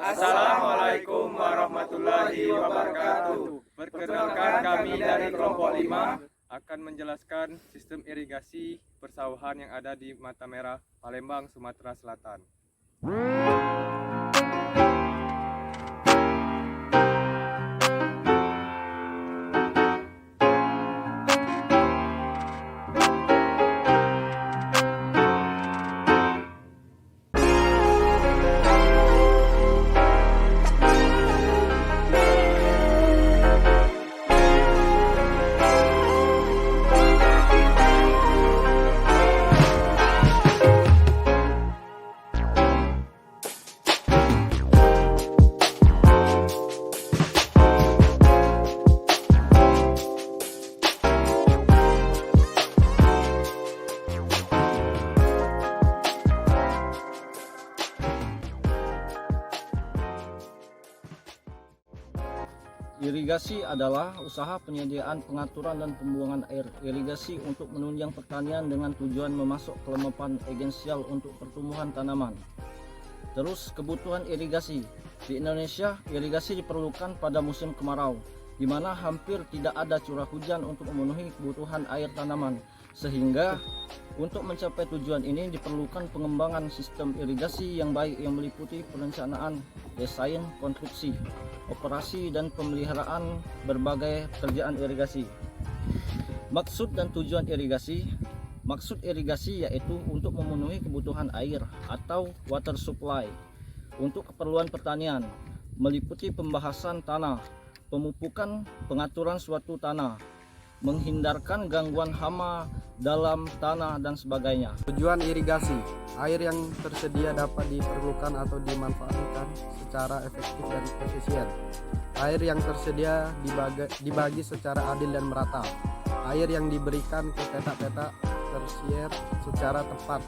Assalamualaikum warahmatullahi wabarakatuh. Perkenalkan, kami dari kelompok 5 akan menjelaskan sistem irigasi persawahan yang ada di Mata Merah, Palembang, Sumatera Selatan. Irigasi adalah usaha penyediaan, pengaturan, dan pembuangan air irigasi untuk menunjang pertanian dengan tujuan memasok kelembapan esensial untuk pertumbuhan tanaman. Terus, kebutuhan irigasi. Di Indonesia, irigasi diperlukan pada musim kemarau, di mana hampir tidak ada curah hujan untuk memenuhi kebutuhan air tanaman. Sehingga, untuk mencapai tujuan ini diperlukan pengembangan sistem irigasi yang baik yang meliputi perencanaan, desain, konstruksi, operasi, dan pemeliharaan berbagai pekerjaan irigasi. Maksud dan tujuan irigasi. Maksud irigasi yaitu untuk memenuhi kebutuhan air atau water supply untuk keperluan pertanian, meliputi pembahasan tanah, pemupukan, pengaturan suatu tanah, menghindarkan gangguan hama dalam tanah, dan sebagainya. Tujuan irigasi, air yang tersedia dapat diperlukan atau dimanfaatkan secara efektif dan efisien. Air yang tersedia dibagi secara adil dan merata. Air yang diberikan ke petak-petak tersier secara tepat,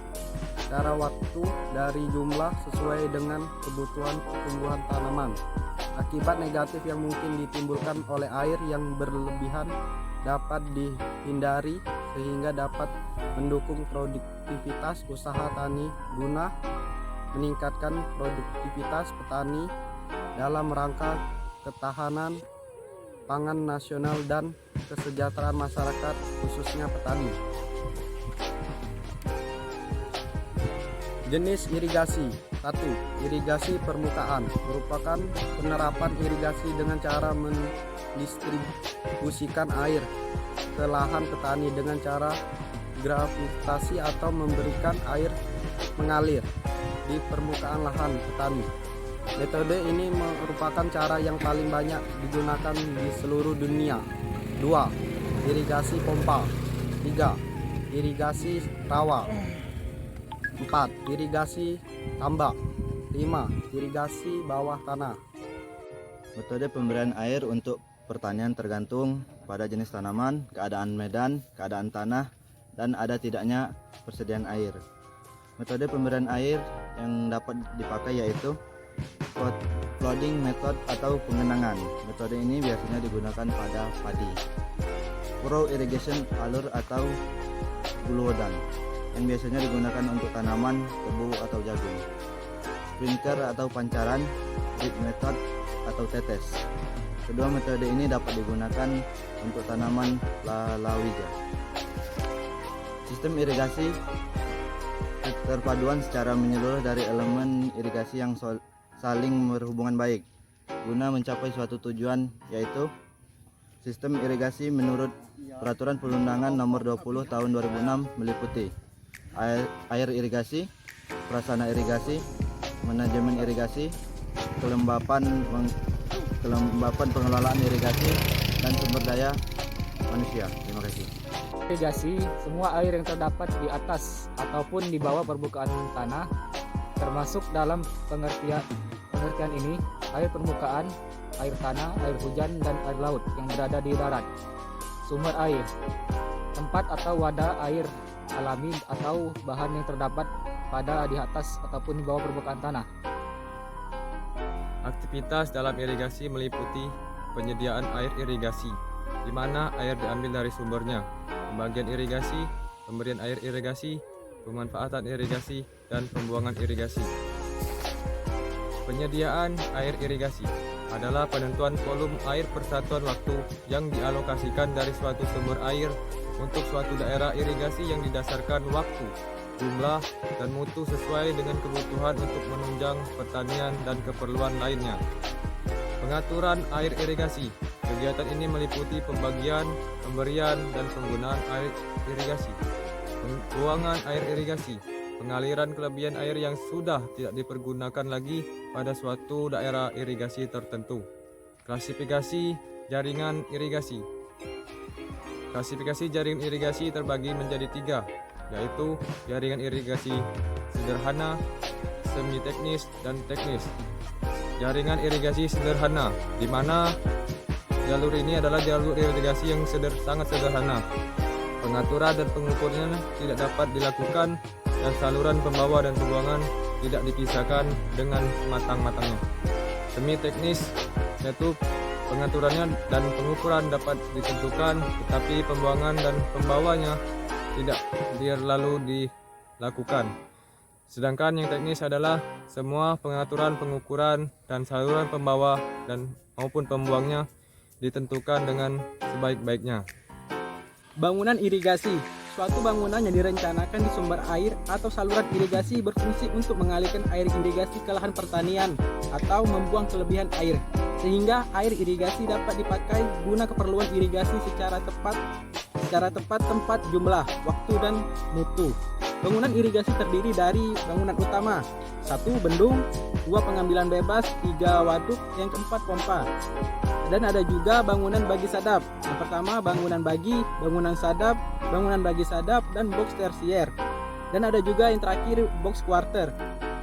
secara waktu dari jumlah sesuai dengan kebutuhan pertumbuhan tanaman. Akibat negatif yang mungkin ditimbulkan oleh air yang berlebihan dapat dihindari sehingga dapat mendukung produktivitas usaha tani guna meningkatkan produktivitas petani dalam rangka ketahanan pangan nasional dan kesejahteraan masyarakat khususnya petani. Jenis irigasi. 1. Irigasi permukaan merupakan penerapan irigasi dengan cara mendistribusikan air ke lahan petani dengan cara gravitasi atau memberikan air mengalir di permukaan lahan petani. Metode ini merupakan cara yang paling banyak digunakan di seluruh dunia. 2. Irigasi pompa. 3. Irigasi rawa. 4. Irigasi tambak. 5. Irigasi bawah tanah. Metode pemberian air untuk pertanian tergantung pada jenis tanaman, keadaan medan, keadaan tanah, dan ada tidaknya persediaan air. Metode pemberian air yang dapat dipakai yaitu flooding method atau pengenangan. Metode ini biasanya digunakan pada padi. Furrow irrigation, alur atau guluwedan, yang biasanya digunakan untuk tanaman, tebu atau jagung. Sprinkler atau pancaran, drip method atau tetes. Kedua metode ini dapat digunakan untuk tanaman lalawija. Sistem irigasi terpaduan secara menyeluruh dari elemen irigasi yang saling berhubungan baik guna mencapai suatu tujuan, yaitu sistem irigasi menurut Peraturan Perundangan Nomor 20 Tahun 2006 meliputi air irigasi, prasarana irigasi, manajemen irigasi, kelembapan pengelolaan irigasi, dan sumber daya manusia. Terima kasih. Irigasi, semua air yang terdapat di atas ataupun di bawah permukaan tanah, termasuk dalam pengertian ini air permukaan, air tanah, air hujan, dan air laut yang berada di darat. Sumber air, tempat atau wadah air alami atau bahan yang terdapat pada di atas ataupun di bawah permukaan tanah. Aktivitas dalam irigasi meliputi penyediaan air irigasi, di mana air diambil dari sumbernya, pembagian irigasi, pemberian air irigasi, pemanfaatan irigasi, dan pembuangan irigasi. Penyediaan air irigasi adalah penentuan volume air per satuan waktu yang dialokasikan dari suatu sumber air untuk suatu daerah irigasi yang didasarkan waktu, jumlah, dan mutu sesuai dengan kebutuhan untuk menunjang pertanian dan keperluan lainnya. Pengaturan air irigasi. Kegiatan ini meliputi pembagian, pemberian, dan penggunaan air irigasi. Pembuangan air irigasi. Pengaliran kelebihan air yang sudah tidak dipergunakan lagi pada suatu daerah irigasi tertentu. Klasifikasi jaringan irigasi. Klasifikasi jaringan irigasi terbagi menjadi 3, yaitu jaringan irigasi sederhana, semi teknis, dan teknis. Jaringan irigasi sederhana, di mana jalur ini adalah jalur irigasi yang sangat sederhana. Pengaturan dan pengukurannya tidak dapat dilakukan dan saluran pembawa dan pembuangan tidak dipisahkan dengan matang-matangnya. Semi teknis, yaitu pengaturannya dan pengukuran dapat ditentukan, tetapi pembuangan dan pembawanya tidak lalu dilakukan. Sedangkan yang teknis adalah semua pengaturan, pengukuran, dan saluran pembawa dan maupun pembuangnya ditentukan dengan sebaik-baiknya. Bangunan irigasi. Suatu bangunan yang direncanakan di sumber air atau saluran irigasi berfungsi untuk mengalirkan air irigasi ke lahan pertanian atau membuang kelebihan air, sehingga air irigasi dapat dipakai guna keperluan irigasi secara tepat tempat, jumlah, waktu, dan mutu. Bangunan irigasi terdiri dari bangunan utama, 1 bendung, 2 pengambilan bebas, 3 waduk, yang keempat pompa. Dan ada juga bangunan bagi sadap. Yang pertama bangunan bagi sadap, dan box tersier. Dan ada juga yang terakhir box quarter.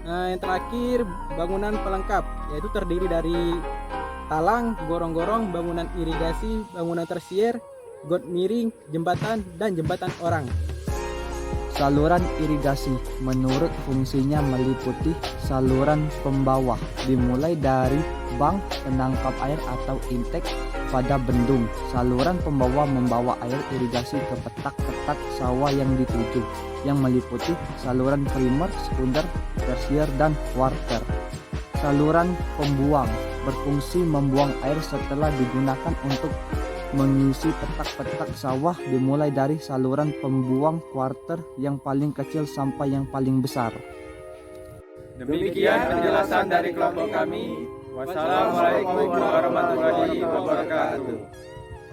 Nah, yang terakhir bangunan pelengkap, yaitu terdiri dari talang, gorong-gorong, bangunan irigasi, bangunan tersier, got miring, jembatan, dan jembatan orang. Saluran irigasi menurut fungsinya meliputi saluran pembawah dimulai dari bank penangkap air atau intake pada bendung. Saluran pembawa membawa air irigasi ke petak-petak sawah yang dituju, yang meliputi saluran primer, sekunder, tersier, dan quarter. Saluran pembuang berfungsi membuang air setelah digunakan untuk mengisi petak-petak sawah dimulai dari saluran pembuang quarter yang paling kecil sampai yang paling besar. Demikian penjelasan dari kelompok kami. Wassalamualaikum warahmatullahi wabarakatuh.